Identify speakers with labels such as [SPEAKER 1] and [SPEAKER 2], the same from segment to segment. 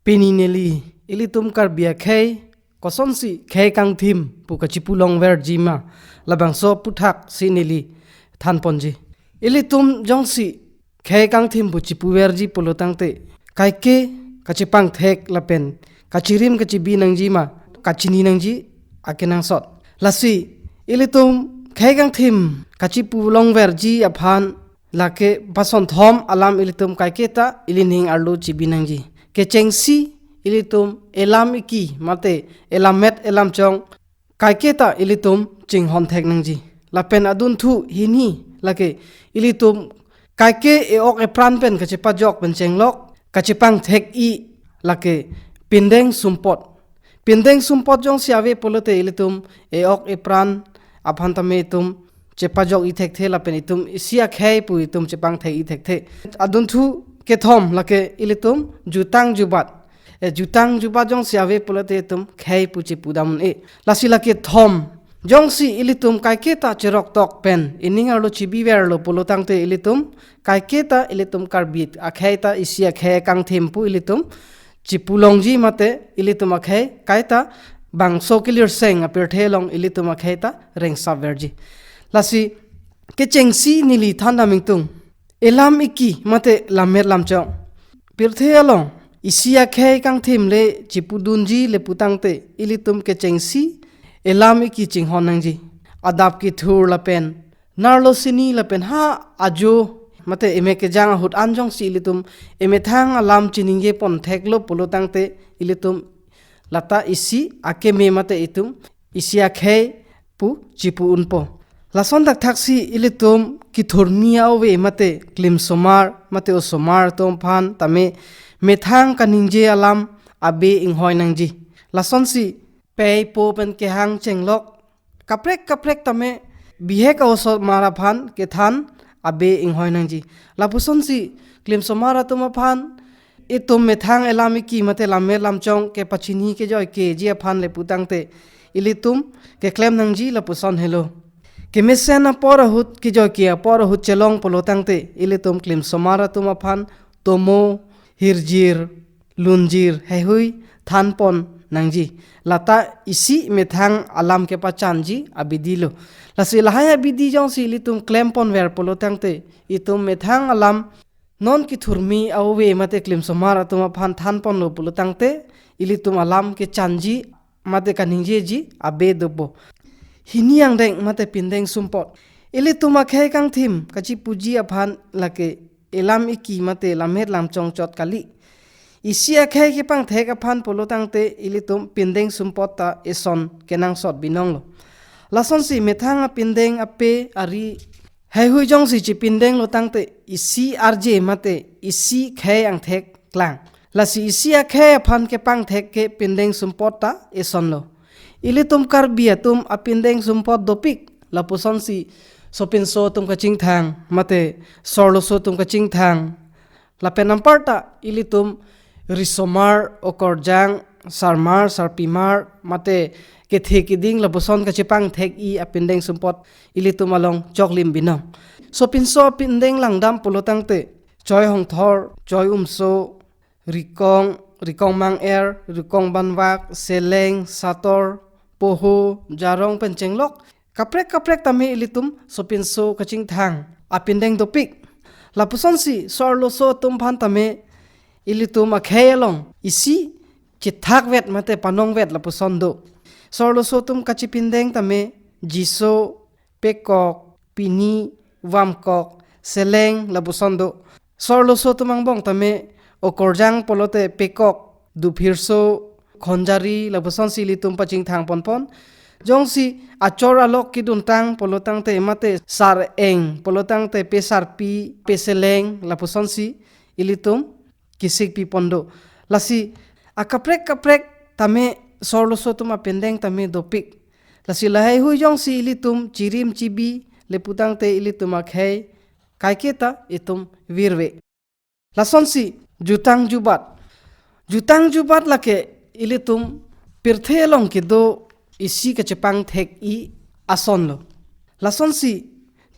[SPEAKER 1] Penineli ilitum karbia khei kosonsi khei kang thim pu kachipulong verjima labangso puthak sineli thanponji ilitum jongsi khei kang thim pu chipu verji polotangte kaike kachipang thek lapen kachirim kachibi nangji ma kachini nangji akenang sot lasi ilitum khei kang thim kachipulong verji aphan lake bason thom alam ilitum kaike ta ilining arlo chibi nangji kechengsi ilitum elam iki mate elamet elam chong kaiketa ilitum chinghon thek nangji lapen adun thu hini lake ilitum kaike eok e pran pen kachepa jok pen chenglok kachepang thek i lake pindeng sumpot jong siave polote ilitum eok e pran aphantame tum chepa jok i thek the lapen itum isia khei pu itum chepang thek i thek the adun thu ke thom lake ilitum jutang jubat jong siave polote tum khei puchi pudam e lasi lake thom jong si ilitum kaiketa cherok tok pen iningar lo chibi ver lo polotang te ilitum kaiketa ilitum karbit akhaita isia khe kang thempu ilitum chipulongji mate ilitum akhai kaita bangso kilir seng apir thelong ilitum akhaita rengsa verji lasi ke chengsi nili thanda mingtung elam iki mate lamet lamchong pirthe along isia khei kang thim le chipudunji le putangte ilitum ke chengsi elam iki chinghon nangji adap ki thur lapen narlo sini lapen ha ajo mate eme ke jang hut anjong si ilitum eme thang alam chininge pon theklo polotangte ilitum lata isi akeme mate itum isia khei pu chipu unpo lason dak thaksi ilitum ki thurmia we mate klim somar mate o somar tom phan tame methang kaningje alam abe inghoi nangji lason si pei po pen ke hang chenglok kaprek tame bihe ka oso mara phan ke than abe inghoi nangji lapuson si klim somara tuma phan itum methang elami ki mate lamme lamchong ke pachini ke joy ke jia phan le putangte ilitum ke klem nangji lapuson hello ke mesena porahut ki joy ke porahut chelong polotangte ilitum klim somara tuma phan tomo hirjir lunjir hehui thanpon nangji lata isi methang alam ke pachanji abidilo lasi lahaya bidi jong si litum klempon ver polotangte itum methang alam non ki thurmi awe mate klim somara tuma phan thanpon lo polotangte ilitum alam ke chanji mate kaningje ji abe dobo hiniang deng mate pindeng sumpot ilitum akhai kang thim kachi puji aphan lake elam iki mate lamet lam chong chot kali isia khai ki pang thek aphan polotangte ilitum pindeng sumpota eson kenang sot binonglo lason si methanga pindeng ape ari hai hui jong si chi pindeng lotangte isi arje mate isi khai ang thek klang lasi isia khai aphan ke pang thek ke pindeng sumpota eson lo ilitum karbia tum apindeng sumpot dopik lapuson si sopin so tum kaching thang mate sorlo so tum kaching thang lapenam parta ilitum risomar okorjang sarmar sarpimar mate ke thekiding lapuson kachipang thek i apindeng sumpot ilitum along choklim binong sopin so pindeng langdam polotangte choi hong thor choi umso rikong mang er rikong banwak seleng sator poho jarong penchenglok kaprek tame ilitum sopin so kaching thang apindeng dopik lapuson si sorlo so tum phan tame ilitum akhayalong isi chithak vet mate panong vet lapuson do sorlo so tum kachipindeng tame jiso pekok pini wamkok seleng lapuson do sorlo so tumang bong tame okorjang polote pekok duphirso khonjari lapuson si ilitum paching thang ponpon jongsi achor alok kidun tang polotang te mate sar eng polotang te pesar pi peseleng lapuson si ilitum kisik pi pondo lasi akaprek tame sorlo so tuma pendeng tame dopik lasi lahai hui jongsi ilitum chirim chibi leputang te ilitum akhai kaiketa itum virve lason si jutang jubat lake ilitum pirthelong kido isi kachepang thek i ason lo lason si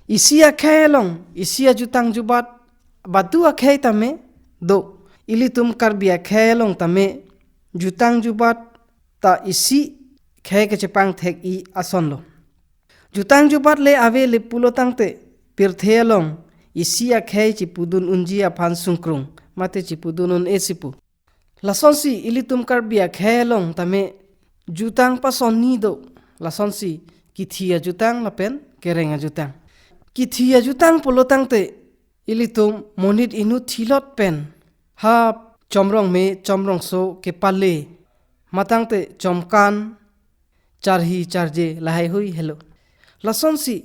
[SPEAKER 1] isia khailong isia jutang jubat batu akhai tame do ili tum kar bia khe long tame jutang jubat ta isi khe ke chepang thek I ason lo jutang jubat le ave le pulo tangte pirthe long isi a khe chi pudun unji a phan sungkrung mate chi pudun un esipu lasonsi ili tum kar bia khe long tame jutang pason ni do lasonsi kithia jutang lapen kerenga jutang kithia jutang pulo tangte ili tum monit inu thilot pen ha chomrong me chomrong so ke pale matangte chomkan charhi charje lahai hui hello lasonsi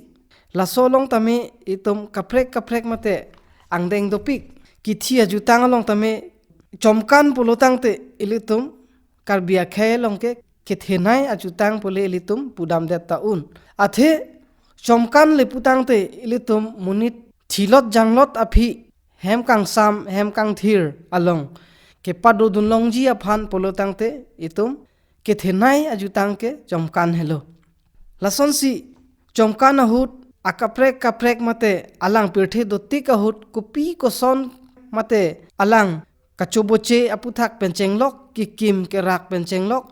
[SPEAKER 1] lasolong tame itum kaprek mate angdeng dopik kithia jutang long tame chomkan pulo tangte ilitum karbia khe long ke kethenai ajutang pole ilitum pudam det taun athe chomkan le putangte ilitum munit thilot janglot aphi hem kang sam hem kang thir along ke padu dun longji aphan polo tangte itum kethenai ajutang ke chomkan hello lasonsi chomkan ahut akaprek mate alang pirthe dotik ahut kupi koson mate alang kachoboche aputhak pencenglok kikim ke rak pencenglok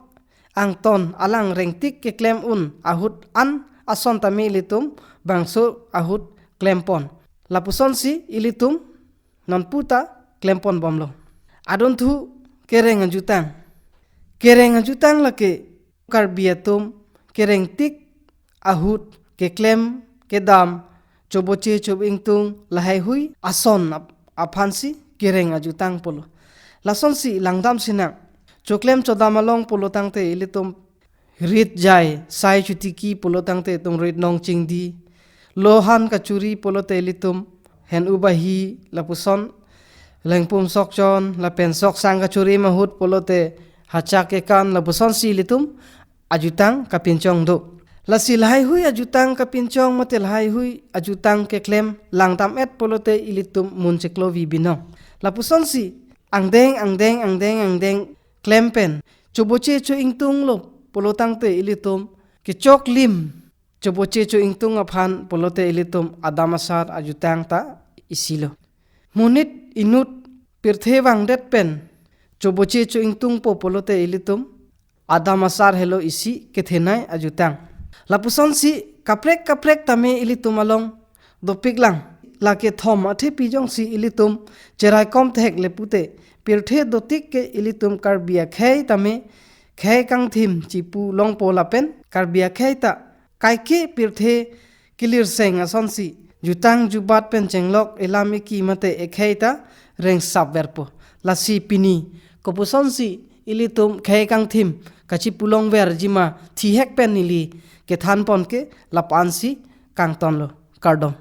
[SPEAKER 1] angton alang rengtik ke klem un ahut an ason tami ilitum bangso ahut klempon lapusonsi ilitum non puta klempon bomlo adon thu kereng jutang lake karbiatum kereng tik ahut ke klem ke dam choboche chobingtung lahai hui ason aphansi kereng jutang polo lasonsi langdam sina choklem chodamalong polo tangte ilitum rit jai sai chutiki polo tangte tung rit nong chingdi lohan kachuri polo te ilitum hen ubahi lapuson lengpum sokchon lapen sok sang kachuri mahut polo te hachak ekan lapuson si ilitum ajutang kapinchong do lasi lahai hui ajutang kapinchong mate lahai hui ajutang ke klem langtam et polo te ilitum muncheklovi binong lapuson si angdeng klempen choboche cho ingtung lo polo tangte ilitum ke chok lim choboche cho ingtung aphan polo te ilitum adamasar ajutang ta isilo munit inut pirthe wangdet pen choboche cho ingtung po polo te ilitum adamasar hello isi kethenai ajutang lapuson si kaprek tame ilitum along dopiklang lake thom athe pijong si ilitum cherai kom thek lepute pirthe dotik ke ilitum karbia khei tame khei kang thim chipu longpo lapen karbia khei ta kaike pirthe kilir seng asonsi jutang jubat pen chenglok elami ki mate ekhei ta reng sabverpo lasi pini kopusonsi ilitum khei kang thim kachi pulong ver jima thi hek pen nili ke than pon ke lapansi kang ton lo kardom